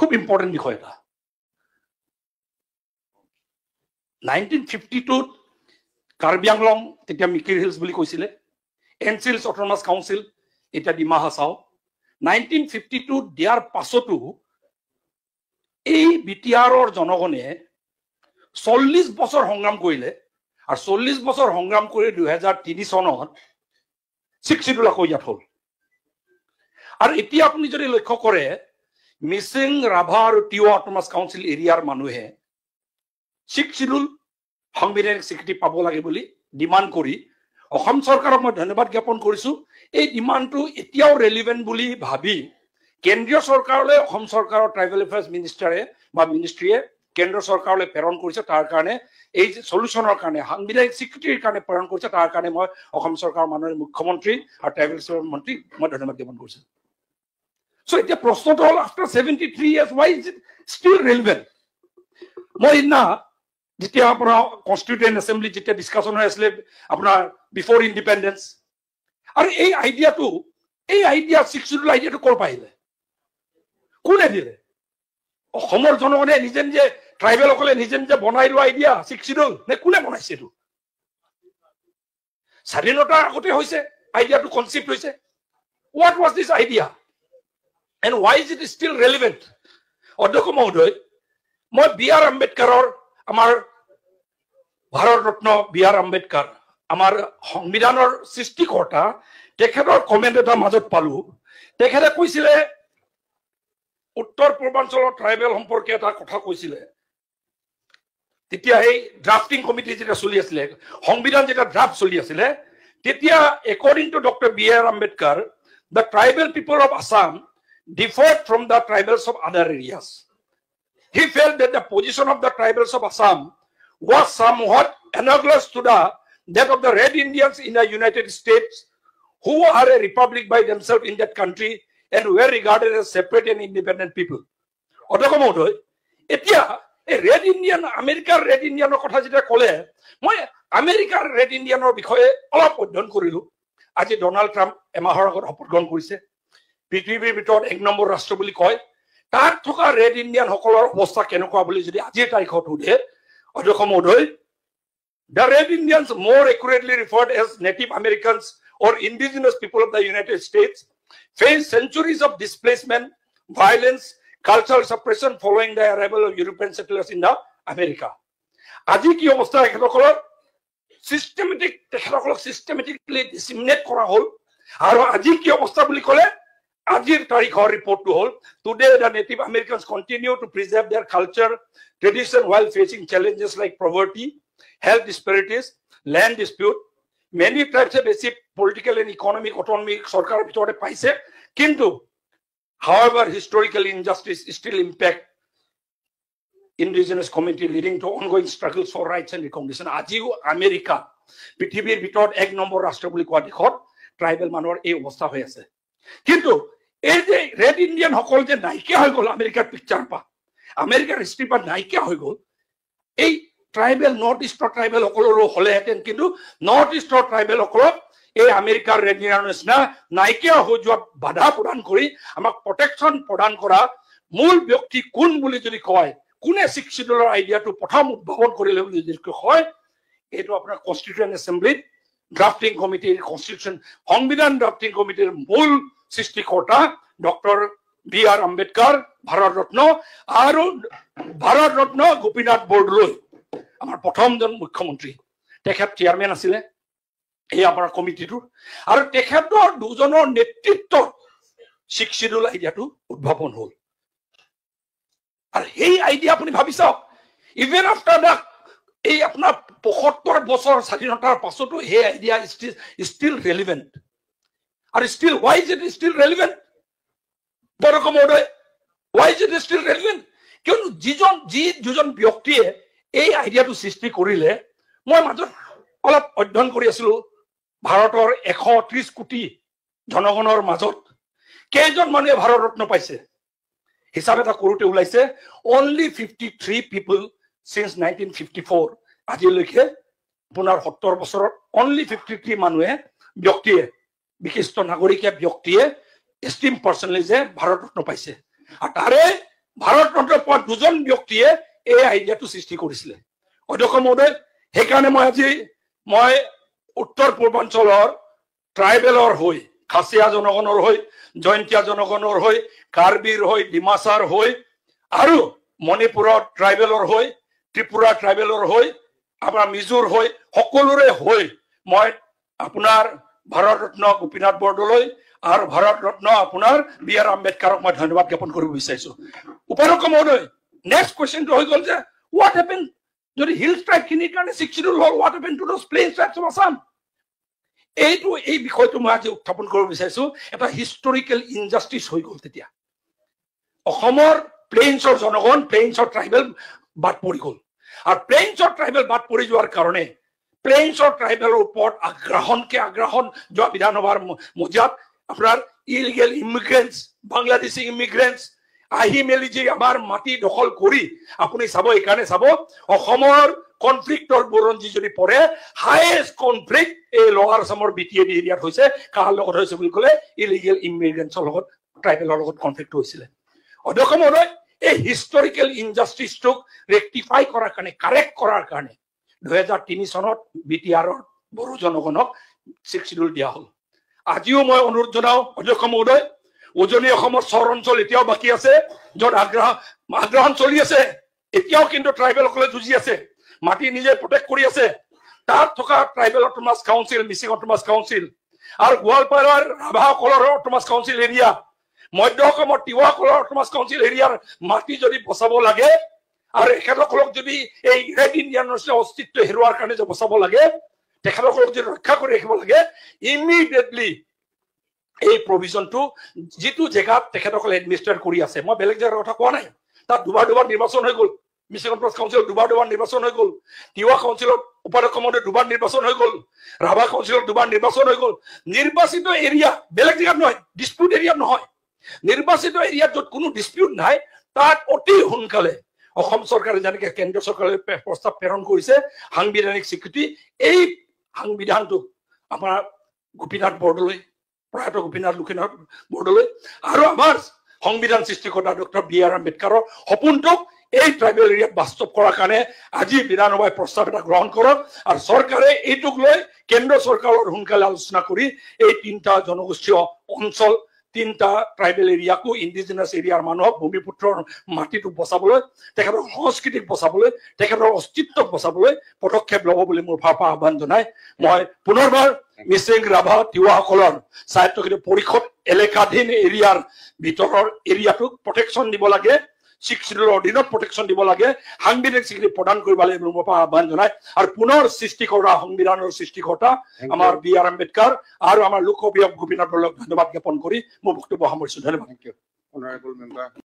খুব ইম্পৰ্টেণ্ট বিষয় এটা 1952 কাৰ্বি আংলং তেতিয়া মিকিৰ হিলছ বুলি কৈছিলে এনচিলছ অট'নমাছ কাউন্সিল এতিয়া ডিমা হাছাও 1952 দিয়াৰ পাছতো এই বিটিআৰৰ জনগণে 40 বছৰ সংগ্ৰাম কৰিলে আৰু 40 বছৰ সংগ্ৰাম কৰি 2003 চনত 6 শিডিউল আকৌ ইয়াত হ'ল আৰু এতিয়া আপুনি যদি লক্ষ্য কৰে মিচিং ৰাভা আৰু টিৱা অট'নমাছ কাউন্সিল এৰিয়াৰ মানুহে 6 শিডিউল সাংবিধানিক স্বীকৃতি পাব লাগে বুলি ডিমান্ড কৰি অসম চৰকাৰক মই ধন্যবাদ জ্ঞাপন কৰিছো এই ডিমান্ডটো এতিয়াও ৰেলিভেন্ট বুলি ভাবি কেন্দ্ৰীয় চৰকাৰলৈ অসম চৰকাৰৰ ট্ৰাইবেল এফেয়াৰ্ছ মিনিষ্টাৰে বা মিনিষ্ট্ৰীয়ে কেন্দ্ৰ চৰকাৰলৈ প্ৰেৰণ কৰিছে তাৰ কাৰণে এই সলিউশনৰ কাৰণে সাংবিধানিক স্বীকৃতিৰ কাৰণে প্ৰেৰণ কৰিছে তাৰ কাৰণে মই অসম চৰকাৰৰ মাননীয় মুখ্যমন্ত্ৰী আৰু ট্ৰাইবেল মন্ত্ৰী মই ধন্যবাদ জ্ঞাপন কৰিছো সো এতিয়া প্ৰশ্নটো হ'ল after 73 years why is it still relevant মই না যেতিয়া আপোনাৰ কনস্টিটিউয়েন্ট এসেম্বলি যেতিয়া ডিসকাশন হৈ আছিল আপোনাৰ বিফোৰ ইন্ডিপেন্ডেন্স আৰু এই আইডিয়া 6 শিডিউল আইডিয়াটো কৰ পাইলে কোনে দিলে অসমৰ জনগণে নিজে নিজে ট্ৰাইবেল সকলে নিজে নিজে বনাই লোৱা আইডিয়া 6 শিডিউল নে কোনে বনাইছে এইটো স্বাধীনতাৰ আগতে হৈছে আইডিয়াটো কনসেপ্ট হৈছে what was this idea and why is it still relevant অধ্যক্ষ মহোদয় মই বি.আৰ. আম্বেদকাৰৰ আমাৰ ভাৰত ৰত্ন বি.আৰ. আম্বেদকাৰ আমাৰ সংবিধানৰ সৃষ্টিকৰ্তা তেখেতৰ কমেন্ট এটা মাজত পালো তেখেতে কৈছিলে উত্তৰ পূৰ্বাঞ্চলৰ ট্ৰাইবেল সম্পৰ্কে এটা কথা কৈছিলে তেতিয়া এই ড্ৰাফটিং কমিটি যেটা চলি আছিল সংবিধান যেটা ড্ৰাফট চলি আছিল তেতিয়া according to Dr. B.R. Ambedkar the tribal people of Assam differed from the tribals of other areas he felt that the position of the tribals of Assam was somewhat analogous to that of the Red Indians in the United States who are a republic by themselves in that country and were regarded as separate and independent people অধ্যক্ষ মহোদয় এতিয়া এই red Indian আমেৰিকাৰ red ইণ্ডিয়ানৰ কথা যেতিয়া ক'লে মই আমেৰিকাৰ ৰেড ইণ্ডিয়ানৰ বিষয়ে অলপ অধ্যয়ন কৰিলো আজি ডনাল্ড ট্ৰাম্প এমাহৰ আগত শপত গ্ৰহণ কৰিছে পৃথিৱীৰ ভিতৰত 1 নম্বৰ ৰাষ্ট্ৰ বুলি কয় তাত থকা ৰেড ইণ্ডিয়ান সকলৰ অৱস্থা কেনেকুৱা বুলি যদি আজিৰ তাৰিখত সোধে অধ্যক্ষ মহোদয় the Red Indians more accurately referred as Native Americans or indigenous people of the United States faced centuries of displacement violence cultural suppression following the arrival of European settlers in the America আজি কি অৱস্থা এখনকলৰ systematically disseminate কৰা হল আৰু আজি কি অৱস্থা বুলি ক'লে আজিৰ তাৰিখৰ ৰিপৰ্টটো হ'ল today the Native Americans continue to preserve their culture tradition while facing challenges like poverty health disparities land dispute many tribes have received political and economic autonomy সরকারের ভিতরে পাইছে কিন্তু however historical injustice still impact indigenous community leading to ongoing struggles for rights and recognition আজিও America পৃথিৱীৰ ভিতৰত 1 number ৰাষ্ট্ৰ বুলি কোৱা দেশত ট্ৰাইবেল মানুহৰ এই অৱস্থা হৈ আছে কিন্তু এই যে ৰেড ইণ্ডিয়ান সকল যে নাইকিয়া হৈ গ'ল আমেৰিকাৰ পিকচাৰ পা আমেৰিকাৰ হিষ্ট্ৰী পা নাইকিয়া হৈ গ'ল এই ট্ৰাইবেল নৰ্থ ইষ্টৰ ট্ৰাইবেল সকলৰো হলেহেঁতেন কিন্তু নৰ্থ ইষ্টৰ ট্ৰাইবেল সকলক এই আমেৰিকাৰ ৰেড ইণ্ডিয়ানৰ নিচিনা নাইকিয়া হৈ যোৱা বাধা প্ৰদান কৰি আমাক প্ৰটেকশ্যন প্ৰদান কৰা মূল ব্যক্তি কোন বুলি যদি কয় কোনে 6 শিডিউলৰ আইডিয়াটো প্ৰথম উদ্ভাৱন কৰিলে বুলি যদি কয় এইটো আপোনাৰ কনস্টিটিউয়েন্ট এসেম্বলিত ড্ৰাফটিং কমিটিৰ কনস্টিটিউশন সংবিধান ড্ৰাফটিং কমিটিৰ মূল সৃষ্টিকৰ্তা ডক্টৰ বি.আৰ. আম্বেদকাৰ ভাৰত ৰত্ন আৰু ভাৰত ৰত্ন গোপীনাথ বৰদলৈ আমাৰ প্ৰথমজন মুখ্যমন্ত্ৰী তেখেত চেয়াৰম্যান আছিলে এই আমাৰ কমিটিটোৰ আৰু তেখেতৰ দুজনৰ নেতৃত্বত 6 শিডিউল আইডিয়াটো উদ্ভাৱন হ'ল আৰু এই আইডিয়া আপুনি ভাবি চাওক ইভেন আফটাৰ দ্য এই আপোনাৰ 75 বছৰ স্বাধীনতাৰ পাছতো এই আইডিয়া still relevant আৰু still why is it still relevant বৰক মহোদয় why is it still relevant কিয়নো যিজন ব্যক্তিয়ে এই আইডিয়াটো সৃষ্টি কৰিলে মই মাজত অলপ অধ্যয়ন কৰি আছিলো ভাৰতৰ 130 কোটি জনগণৰ মাজত কেইজন মানুহে ভাৰত ৰত্ন পাইছে হিচাপ এটা কৰোতে ওলাইছে only 53 people since 1954 আজিলৈকে পুনৰ 70 বছৰত only 53 মানুহে ব্যক্তিয়ে বিশিষ্ট নাগৰিকে ব্যক্তিয়ে এষ্টিম পাৰ্সনেলি যে ভাৰত ৰত্ন পাইছে আৰু তাৰে ভাৰতৰত্ন পোৱা দুজন ব্যক্তিয়ে এই আইডিয়াটো সৃষ্টি কৰিছিলে অধ্যক্ষ মহোদয় সেইকাৰণে মই উত্তৰ পূৰ্বাঞ্চলৰ ট্ৰাইবেলৰ হৈ খাচীয়া জনগণৰ হৈ জয়ন্তীয়া জনগণৰ হৈ কাৰ্বিৰ হৈ ডিমাছাৰ হৈ আৰু মণিপুৰৰ ট্ৰাইবেলৰ হৈ ত্ৰিপুৰা ট্ৰাইবেলৰ হৈ আমাৰ মিজোৰ হৈ সকলোৰে হৈ মই আপোনাৰ ভাৰতৰত্ন গোপীনাথ বৰদলৈ আৰু ভাৰতৰত্ন আপোনাৰ বি আৰ আম্বেদকাৰক মই ধন্যবাদ জ্ঞাপন কৰিব বিচাৰিছো উপাধ্যক্ষ মহোদয় নেক্সট কুৱেশ্যনটো হৈ গ'ল যে হোৱাট হেপেন যদি হিল ট্ৰাইব খিনিৰ কাৰণে শিডিউল হ'ল what happen to those plain tribes of Assam এই বিষয়টো মই আজি উত্থাপন কৰিব বিচাৰিছো এটা হিষ্টৰিকেল ইনজাষ্টিচ হৈ গ'ল তেতিয়া অসমৰ প্লেইনছৰ জনগণ প্লেইনছৰ ট্ৰাইবেল বাদ পৰি গ'ল আৰু প্লেইনছৰ ট্ৰাইবেল বাদ পৰি যোৱাৰ কাৰণে প্লেইনছৰ ট্ৰাইবেলৰ ওপৰত আগ্ৰাহন যোৱা বিধানসভাৰ মজিয়াত আপোনাৰ ইলিগেল ইমিগ্ৰেণ্টছ বাংলাদেশী ইমিগ্ৰেণ্টছ আহি মেলি যে আমাৰ মাটি দখল কৰি আপুনি চাব এইকাৰণে চাব অসমৰ কনফ্লিক্টৰ বুৰঞ্জী যদি পৰে হাইয়েষ্ট কনফ্লিক্ট এই লৱাৰ আসামৰ BTAD এৰিয়াত হৈছে কাৰ লগত হৈছে বুলি ক'লে ইলিগেল ইমিগ্ৰেণ্টছৰ লগত ট্ৰাইবেলৰ লগত কনফ্লিক্ট হৈছিলে অধ্যক্ষ মহোদয় এই হিষ্টৰিকেল ইনজাষ্টিচটোক ৰেক্টিফাই কৰাৰ কাৰণে কাৰেক্ট কৰাৰ কাৰণে 2003 চনত BTRৰ বড়ো জনগণক 6 শিডিউল দিয়া হ'ল আজিও মই অনুৰোধ জনাও অধ্যক্ষ মহোদয় উজনি অসমৰ চৰ অঞ্চল এতিয়াও বাকী আছে য'ত আগ্ৰাহন চলি আছে এতিয়াও কিন্তু ট্ৰাইবেলসকলে যুঁজি আছে মাটি নিজে প্ৰটেক্ট কৰি আছে তাত থকা tribal autonomous council Mising autonomous council আৰু গোৱালপাৰাৰ ৰাভাসকলৰ অট'নমাছ কাউন্সিল এৰিয়া মধ্য অসমৰ তিৱাসকলৰ অট'নমাছ কাউন্সিল এৰিয়াৰ মাটি যদি বচাব লাগে আৰু এখেতসকলক যদি এই ৰেড ইণ্ডিয়ানৰ অস্তিত্ব হেৰুৱাৰ কাৰণে যে বচাব লাগে তেখেতসকলক যদি ৰক্ষা কৰি ৰাখিব লাগে ইমিডিয়েটলি এই প্ৰভিজনটো যিটো জেগাত তেখেতসকলে এডমিনিষ্ট্ৰেট কৰি আছে মই বেলেগ জেগাৰ কথা কোৱা নাই তাত দুবাৰ নিৰ্বাচন হৈ গ'ল মিচিং অট'নমাছ কাউন্সিলত দুবাৰ নিৰ্বাচন হৈ গ'ল তিৱা কাউন্সিলত উপাধ্যক্ষ মহোদয় দুবাৰ নিৰ্বাচন হৈ গ'ল ৰাভা কাউন্সিলত দুবাৰ নিৰ্বাচন হৈ গ'ল নিৰ্বাচিত এৰিয়া বেলেগ জেগাত নহয় ডিস্পিউট এৰিয়াত নহয় নিৰ্বাচিত এৰিয়াত য'ত কোনো ডিস্পিউট নাই তাত অতি সোনকালে অসম চৰকাৰে যেনেকৈ কেন্দ্ৰীয় চৰকাৰে প্ৰস্তাৱ প্ৰেৰণ কৰিছে সাংবিধানিক স্বীকৃতি এই সাংবিধানটো আমাৰ গোপীনাথ বৰদলৈ প্ৰয়াত গোপীনাথ লক্ষ্মীনাথ বৰদলৈ আৰু আমাৰ সংবিধান সৃষ্টিকৰ্তা ডক্টৰ BR আম্বেদকাৰৰ সপোনটোক এই ট্ৰাইবেল এৰিয়াত বাস্তৱ কৰাৰ কাৰণে আজি বিধানসভাই প্ৰস্তাৱ এটা গ্ৰহণ কৰক আৰু চৰকাৰে এইটোক লৈ কেন্দ্ৰ চৰকাৰৰ সোনকালে আলোচনা কৰি এই 3টা জনগোষ্ঠীয় অঞ্চল 3টা ট্ৰাইবেল এৰিয়াকো ইণ্ডিজিনাছ এৰিয়াৰ মানুহক ভূমিপুত্ৰৰ মাটিটো বচাবলৈ তেখেতৰ সংস্কৃতিক বচাবলৈ তেখেতৰ অস্তিত্বক বচাবলৈ পদক্ষেপ ল'ব বুলি মোৰ ফালৰ পৰা আহ্বান জনাই মই পুনৰবাৰ মিচিং ৰাভা তিৱাসকলৰ স্বায়ত্তশাসিত পৰিষদ এলেকাধীন এৰিয়াৰ ভিতৰৰ এৰিয়াটোক প্ৰটেকশ্যন দিব লাগে 6 শিডিউলৰ অধীনত প্ৰটেকশ্যন দিব লাগে সাংবিধানিক স্বীকৃতি প্ৰদান কৰিব লাগে মোৰ পৰা আহ্বান জনাই আৰু পুনৰ সৃষ্টি কৰা সংবিধানৰ সৃষ্টিকৰ্তা আমাৰ BR আম্বেদকাৰ আৰু আমাৰ লোকপ্ৰিয় গোপীনাথ বৰদলৈক ধন্যবাদ জ্ঞাপন কৰি মোৰ বক্তব্য সামৰিছো ধন্যবাদ